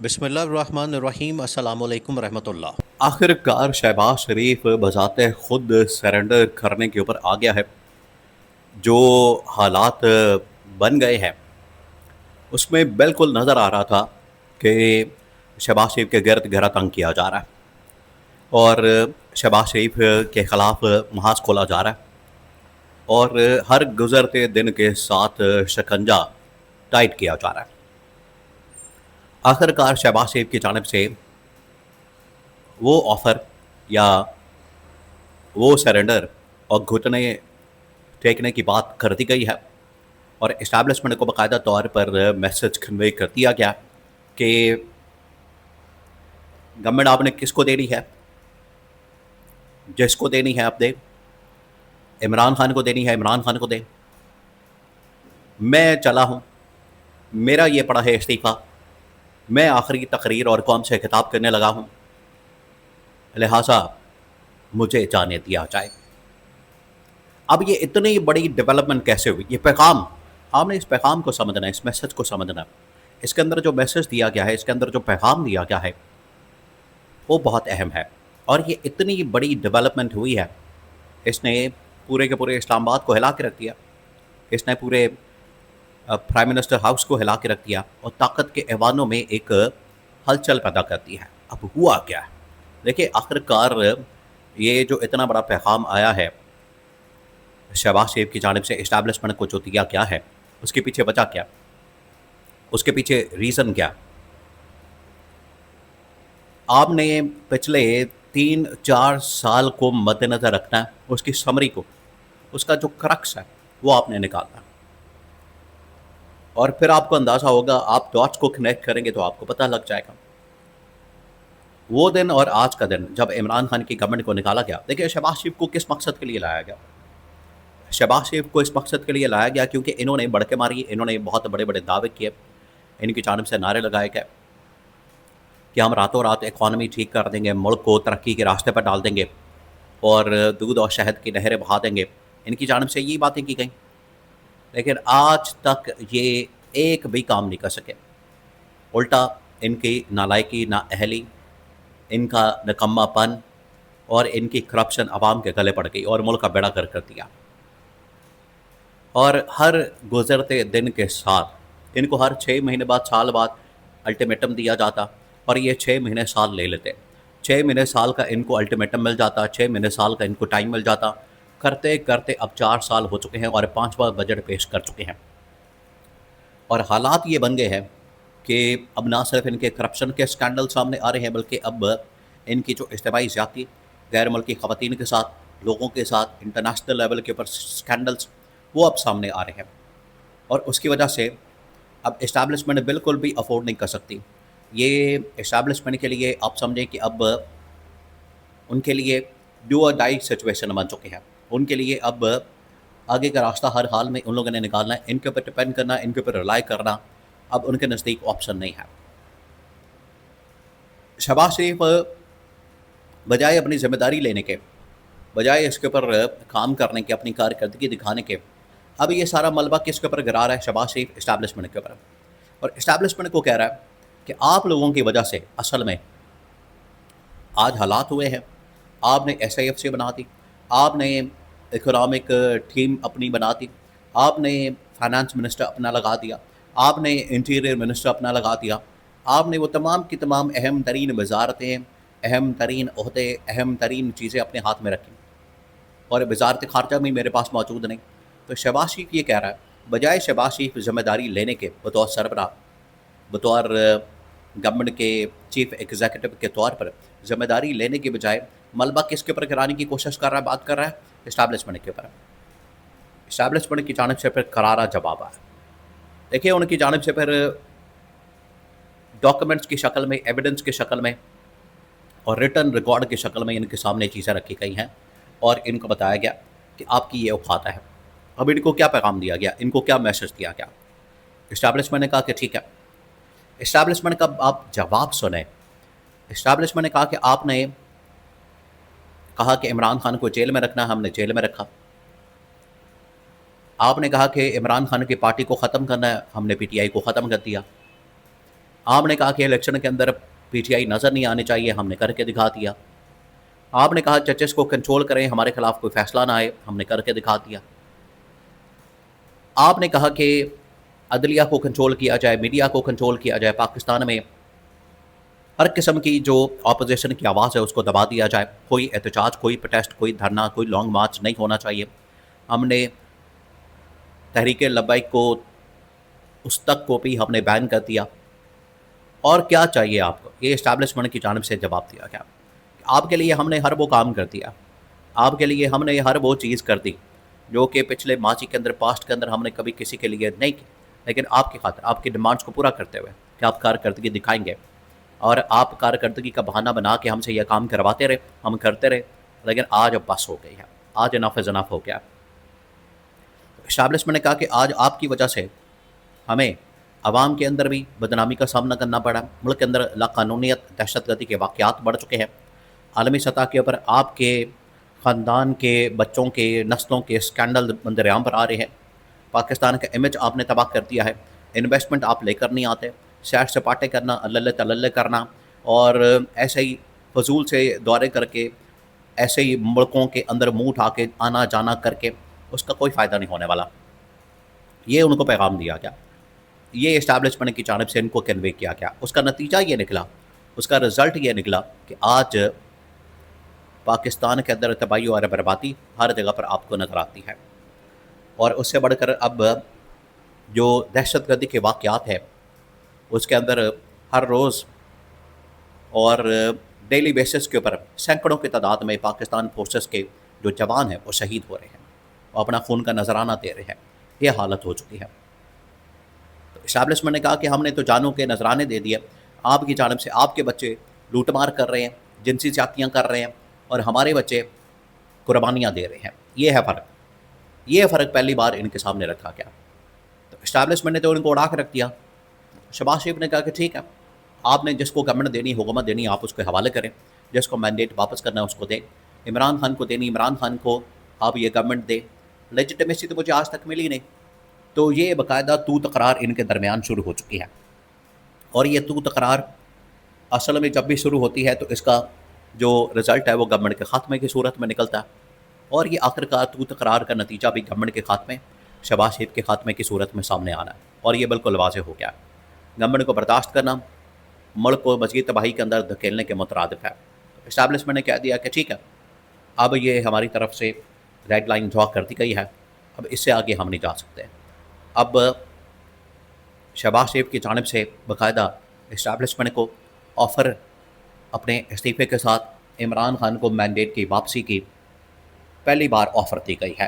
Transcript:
बिस्मिल्लाहिर्रहमानिर्रहीम अस्सलामुअलैकुम रहमतुल्लाह। आखिरकार शहबाज शरीफ बजाते खुद सरेंडर करने के ऊपर आ गया है। जो हालात बन गए हैं उसमें बिल्कुल नज़र आ रहा था कि शहबाज शरीफ के गिरद गहरा तंग किया जा रहा है और शहबाज शरीफ के ख़िलाफ़ महाज खोला जा रहा है और हर गुज़रते दिन के साथ शिकंजा टाइट किया जा रहा है। आखिरकार शहबाज शरीफ की जानिब से वो ऑफ़र या वो सरेंडर और घुटने टेकने की बात कर दी गई है और इस्टेब्लिशमेंट को बाकायदा तौर पर मैसेज कन्वे कर दिया गया कि गवर्नमेंट आपने किसको देनी है, जिसको देनी है आप दे, इमरान खान को देनी है इमरान खान को दे, मैं चला हूँ, मेरा ये पड़ा है इस्तीफ़ा, मैं आखिरी तकरीर और कौम से खिताब करने लगा हूँ, लिहाजा मुझे जाने दिया जाए। अब ये इतनी बड़ी डेवलपमेंट कैसे हुई? ये पैगाम, आपने इस पैगाम को समझना है, इस मैसेज को समझना है। इसके अंदर जो मैसेज दिया गया है, इसके अंदर जो पैगाम दिया गया है, वो बहुत अहम है और ये इतनी बड़ी डेवलपमेंट हुई है, इसने पूरे के पूरे इस्लामाबाद को हिला के रख दिया, इसने पूरे प्राइम मिनिस्टर हाउस को हिला के रख दिया और ताकत के ऐवानों में एक हलचल पैदा कर दी है। अब हुआ क्या है? देखिए, आखिरकार ये जो इतना बड़ा पैगाम आया है शहबाज शरीफ की जानिब से इस्टेब्लिशमेंट को जो दिया गया है, उसके पीछे वजह क्या, उसके पीछे रीज़न क्या? आपने पिछले 3-4 साल को मद्देनज़र रखना है, उसकी समरी को, उसका जो क्रक्स है वो आपने निकालना है और फिर आपको अंदाज़ा होगा, आप डॉट्स को कनेक्ट करेंगे तो आपको पता लग जाएगा। वो दिन और आज का दिन जब इमरान खान की गवर्नमेंट को निकाला गया, देखिए शहबाज शरीफ को किस मकसद के लिए लाया गया? शहबाज शरीफ को इस मकसद के लिए लाया गया क्योंकि इन्होंने बड़के मारी, इन्होंने बहुत बड़े बड़े दावे किए, इनकी जानिब से नारे लगाए गए कि हम रातों रात इकॉनमी ठीक कर देंगे, मुल्क को तरक्की के रास्ते पर डाल देंगे और दूध और शहद की नहरें बहा देंगे। इनकी जानिब से यही बातें की गई, लेकिन आज तक ये एक भी काम नहीं कर सके। उल्टा इनकी नालायकी, नाअहली, इनका निकम्मापन और इनकी करप्शन आवाम के गले पड़ गई और मुल्क का बेड़ा गर्क कर दिया। और हर गुज़रते दिन के साथ इनको हर 6 महीने बाद, साल बाद अल्टीमेटम दिया जाता और ये 6 महीने साल ले लेते। 6 महीने साल का इनको अल्टीमेटम मिल जाता, 6 महीने साल का इनको टाइम मिल जाता। करते करते अब 4 साल हो चुके हैं और 5वां बजट पेश कर चुके हैं और हालात ये बन गए हैं कि अब ना सिर्फ इनके करप्शन के स्कैंडल सामने आ रहे हैं, बल्कि अब इनकी जो इज्तिमाई ज़्यादती गैर मुल्की ख़वातीन के साथ, लोगों के साथ, इंटरनेशनल लेवल के ऊपर स्कैंडल्स, वो अब सामने आ रहे हैं और उसकी वजह से अब इस्टेब्लिशमेंट बिल्कुल भी अफोर्ड नहीं कर सकती। ये इस्टेब्लिशमेंट के लिए आप समझें कि अब उनके लिए डू और डाई सिचुएशन बन चुके हैं। उनके लिए अब आगे का रास्ता हर हाल में उन लोगों ने निकालना है, इनके ऊपर डिपेंड करना, इनके ऊपर रिलाई करना अब उनके नज़दीक ऑप्शन नहीं है। शहबाज शरीफ बजाय अपनी ज़िम्मेदारी लेने के, बजाय इसके ऊपर काम करने के, अपनी कारकर्दगी दिखाने के, अब ये सारा मलबा किसके ऊपर गिरा रहा है? शहबाज शरीफ इस्टेब्लिशमेंट के ऊपर। और इस्टेब्लिशमेंट को कह रहा है कि आप लोगों की वजह से असल में आज हालात हुए हैं। आपने SIFC बना दी, आपने इकोनॉमिक टीम अपनी बना दी, आपने फाइनेंस मिनिस्टर अपना लगा दिया, आपने इंटीरियर मिनिस्टर अपना लगा दिया, आपने वो तमाम की तमाम अहम तरीन वजारतें, अहम तरीन ओहदे, अहम तरीन चीज़ें अपने हाथ में रखी और वजारत ख़ारजा भी मेरे पास मौजूद नहीं। तो शहबाज शरीफ ये कह रहा है, बजाय शहबाज शरीफ ज़िम्मेदारी लेने के बतौर सरबराह, बतौर गवर्नमेंट के चीफ एग्जीक्यूटिव के तौर पर ज़िम्मेदारी लेने के बजाय मलबा किसके ऊपर गिराने की कोशिश कर रहा है, बात कर रहा है इस्टेब्लिशमेंट के ऊपर। इस्टेब्लिशमेंट की जानिब से फिर करारा जवाब आया। देखिए, उनकी जानिब से फिर डॉक्यूमेंट्स की शक्ल में, एविडेंस की शक्ल में और रिटर्न रिकॉर्ड की शक्ल में इनके सामने चीज़ें रखी गई हैं और इनको बताया गया कि आपकी ये औकात है। अब इनको क्या पैगाम दिया गया, इनको क्या मैसेज दिया गया? इस्टेब्लिशमेंट ने कहा कि ठीक है। इस्टेब्लिशमेंट का आप जवाब सुने। इस्टेब्लिशमेंट ने कहा कि आपने कहा कि इमरान खान को जेल में रखना, हमने जेल में रखा। आपने कहा कि इमरान खान की पार्टी को ख़त्म करना है, हमने PTI को ख़त्म कर दिया। आपने कहा कि इलेक्शन के अंदर पीटीआई नज़र नहीं आनी चाहिए, हमने करके दिखा दिया। आपने कहा जजेस को कंट्रोल करें, हमारे खिलाफ कोई फैसला ना आए, हमने करके दिखा दिया। आपने कहा कि अदलिया को कंट्रोल किया जाए, मीडिया को कंट्रोल किया जाए, पाकिस्तान में हर किस्म की जो अपोजिशन की आवाज़ है उसको दबा दिया जाए, कोई एहतजाज, कोई प्रोटेस्ट, कोई धरना, कोई लॉन्ग मार्च नहीं होना चाहिए। हमने तहरीक लब्बैक को, उस तक को भी हमने बैन कर दिया। और क्या चाहिए आपको? ये इस्टेब्लिशमेंट की जानिब से जवाब दिया गया। आपके लिए हमने हर वो काम कर दिया, आपके लिए हमने हर वो चीज़ कर दी जो कि पिछले माजी के अंदर, पास्ट के अंदर हमने कभी किसी के लिए नहीं की। लेकिन आपकी खातिर, आपकी डिमांड्स को पूरा करते हुए कि आप कारकर्दगी दिखाएंगे, और आप कारकर्दगी का बहाना बना के हमसे यह काम करवाते रहे, हम करते रहे। लेकिन आज अब बस हो गई है, आज इनफ इज़ इनफ हो गया। इस्टेब्लिशमेंट ने कहा कि आज आपकी वजह से हमें आवाम के अंदर भी बदनामी का सामना करना पड़ा, मुल्क के अंदर लाकानूनियत, दहशतगर्दी के वाक़यात बढ़ चुके हैं। आलमी सतह के ऊपर आपके ख़ानदान के बच्चों के, नस्लों के स्कैंडल मंजरेआम पर आ रहे हैं। पाकिस्तान का इमेज आपने तबाह कर दिया है। इन्वेस्टमेंट आप लेकर नहीं आते, सैर सपाटे करना, अल्ले तल्ले करना, और ऐसे ही फजूल से दौरे करके, ऐसे ही मुल्कों के अंदर मुँह उठा के आना जाना करके उसका कोई फ़ायदा नहीं होने वाला। ये उनको पैगाम दिया गया, ये इस्टेब्लिशमेंट की जानिब से इनको कन्वे किया गया। उसका नतीजा ये निकला, उसका रिज़ल्ट ये निकला कि आज पाकिस्तान के अंदर तबाही और बर्बादी हर जगह पर आपको नज़र आती है। और उससे बढ़कर अब जो दहशतगर्दी के वाक़यात है उसके अंदर हर रोज़ और डेली बेसिस के ऊपर सैकड़ों की तादाद में पाकिस्तान फोर्सेस के जो जवान हैं वो शहीद हो रहे हैं, वो अपना खून का नजराना दे रहे हैं। ये हालत हो चुकी है। तो इस्टेब्लिशमेंट ने कहा कि हमने तो जानों के नजराने दे दिए, आपकी जानिब से आपके बच्चे लूटमार कर रहे हैं, जिनसी ज़्यादतियाँ कर रहे हैं, और हमारे बच्चे कुर्बानियाँ दे रहे हैं। ये है फ़र्क। ये फ़र्क पहली बार इनके सामने रखा गया। तो इस्टेब्लिशमेंट ने तो इनको उड़ा के रख दिया। शहबाज शरीफ ने कहा कि ठीक है, आपने जिसको गवर्नमेंट देनी, हुकूमत देनी, आप उसके हवाले करें, जिसको मैंडेट वापस करना है उसको दें। इमरान खान को देनी, इमरान खान को आप ये गवर्नमेंट दें। लेजिटिमेसी तो मुझे आज तक मिली नहीं। तो ये बाकायदा तू तकरार इनके दरमियान शुरू हो चुकी है। और ये तू तकरार असल में जब भी शुरू होती है तो इसका जो रिज़ल्ट है वो गवर्नमेंट के ख़ात्मे की सूरत में निकलता है। और ये आखिरकार तू तकरार का नतीजा भी गवर्नमेंट के ख़ात्मे, शहबाज शरीफ के ख़ात्मे की सूरत में सामने आना है। और ये बिल्कुल वाज़ेह हो गया। गवर्नमेंट को बर्दाश्त करना मुल्क को मज़ीद तबाही के अंदर धकेलने के मुतरादिफ है। इस्टेब्लिशमेंट ने कह दिया कि ठीक है, अब ये हमारी तरफ से रेड लाइन ड्रॉ कर दी गई है, अब इससे आगे हम नहीं जा सकते। अब शहबाज शरीफ की जानिब से बाकायदा इस्टेब्लिशमेंट को ऑफ़र अपने इस्तीफ़े के साथ इमरान खान को मैंडेट की वापसी की पहली बार ऑफ़र दी गई है।